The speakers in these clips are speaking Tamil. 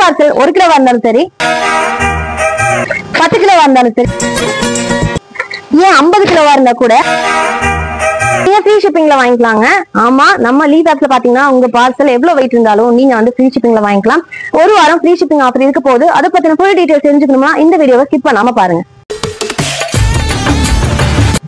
பார்சல் 1 கிலோவா இருந்தாலும் சரி, 10 கிலோவா இருந்தாலும் சரி, ஏன் 50 கிலோவா இருந்தா கூட நீங்க ஃப்ரீ ஷிப்பிங்ல வாங்கிக்கலாங்க. ஆமா, நம்ம லீவ் ஆப்ல பாத்தீங்கன்னா உங்க பார்சல் எவ்வளவு வெயிட் இருந்தாலும் நீங்க வந்து ஃப்ரீ ஷிப்பிங்ல வாங்கிக்கலாம். ஒரு வாரம் ஃப்ரீ ஷிப்பிங் ஆஃபர் இருக்க போது. அதை பத்தின ஃபுல் டீடைல்ஸ் தெரிஞ்சுக்கணுமா இந்த வீடியோவை ஸ்கிப் பண்ணாம பாருங்க.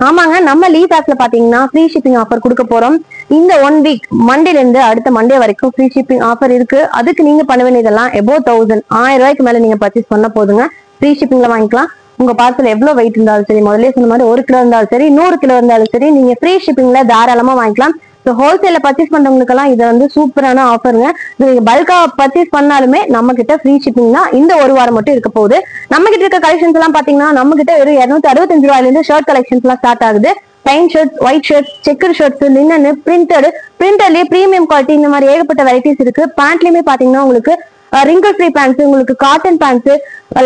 ஆமாங்க, நம்ம லீவ் ஆப்ல பாத்தீங்கன்னா ஃப்ரீ ஷிப்பிங் ஆஃபர் கொடுக்க போறோம். இந்த 1 வீக் மண்டேல இருந்து அடுத்த மண்டே வரைக்கும் ஃப்ரீ ஷிப்பிங் ஆஃபர் இருக்கு. அதுக்கு நீங்க பண்ண வேண்டியதெல்லாம் above 1000 ரூபாய்க்கு மேல நீங்க பர்ச்சேஸ் பண்ண போதுங்க ஃப்ரீ ஷிப்பிங்ல வாங்கிக்கலாம். உங்க பார்சல் எவ்வளவு வெயிட் இருந்தாலும் சரி, முதல்ல சொன்ன மாதிரி 1 கிலோ இருந்தாலும் சரி, 100 கிலோ இருந்தாலும் சரி, நீங்க ஃப்ரீ ஷிப்பிங்ல தாராளமா வாங்கிக்கலாம். ஹோல்சேல பர்ச்சேஸ் பண்றவங்களுக்கு எல்லாம் இது வந்து சூப்பரான ஆஃபருங்க. நீங்க பல்கா பர்ச்சேஸ் பண்ணாலுமே நம்ம கிட்ட ஃப்ரீ ஷிப்பிங் தான் இந்த ஒரு வாரம் மட்டும் இருக்க போகுது. நம்ம கிட்ட இருக்க கலெக்ஷன்ஸ் எல்லாம் பாத்தீங்கன்னா நம்ம கிட்ட வெறும் 265 ரூபாயில இருந்து ஷர்ட் கலெக்ஷன்ஸ் எல்லாம் ஸ்டார்ட் ஆகுது. Plain shirts, white shirts, checker shirts, linen, பிரிண்டர்லயே பிரீமியம் குவாலிட்டி இந்த மாதிரி ஏகப்பட்ட வெரைட்டிஸ் இருக்கு. பேண்ட்லயுமே பாத்தீங்கன்னா உங்களுக்கு ரிங்கிள் ஃப்ரீ பேண்ட்ஸ், உங்களுக்கு காட்டன் பேண்ட்ஸ்,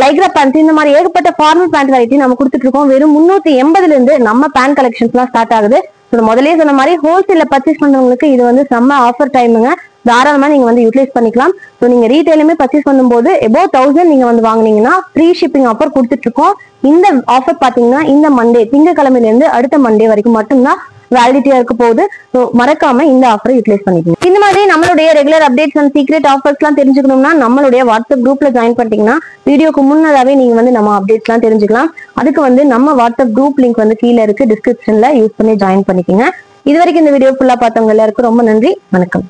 லைக்ரா பேண்ட்ஸ், இந்த மாதிரி ஏகப்பட்ட ஃபார்மல் பேண்ட் வெரைட்டி நம்ம கொடுத்துட்டு இருக்கோம். வெறும் 380 இருந்து நம்ம பேண்ட் கலெக்ஷன்ஸ் எல்லாம் ஸ்டார்ட் ஆகுது. முதலே சொன்ன மாதிரி ஹோல்சேல்ல பர்ச்சேஸ் பண்றவங்களுக்கு இது வந்து செம்ம ஆஃபர் டைமுங்க. தாராளமா நீங்க வந்து யூட்டிலைஸ் பண்ணிக்கலாம். நீங்க ரீட்டைலுமே பர்ச்சேஸ் பண்ணும்போது above 1000 நீங்க வந்து வாங்குனீங்கன்னா ஃப்ரீ ஷிப்பிங் ஆஃபர் கொடுத்துட்டு இருக்கோம். இந்த ஆஃபர் பாத்தீங்கன்னா இந்த மண்டே, திங்கட்கிழமையில இருந்து அடுத்த மண்டே வரைக்கும் மட்டும்தான் வேலிடிட்டியா இருக்க போகுது. மறக்காம இந்த ஆஃபரை யூட்டிலைஸ் பண்ணிக்கணும். இந்த மாதிரி நம்மளுடைய regular updates and secret offers எல்லாம் தெரிஞ்சுக்கணும்னா நம்மளுடைய வாட்ஸ்அப் குரூப்ல ஜாயின் பண்ணிட்டீங்கன்னா வீடியோக்கு முன்னதாவே நீங்க வந்து நம்ம அப்டேட்ஸ் எல்லாம் தெரிஞ்சுக்கலாம். அதுக்கு வந்து நம்ம வாட்ஸ்அப் குரூப் லிங்க் வந்து கீழே இருக்கு, டிஸ்கிரிப்ஷன்ல யூஸ் பண்ணி ஜாயின் பண்ணிக்கோங்க. இது வரைக்கும் இந்த வீடியோ ஃபுல்லா பார்த்தவங்க எல்லாருக்கும் ரொம்ப நன்றி. வணக்கம்.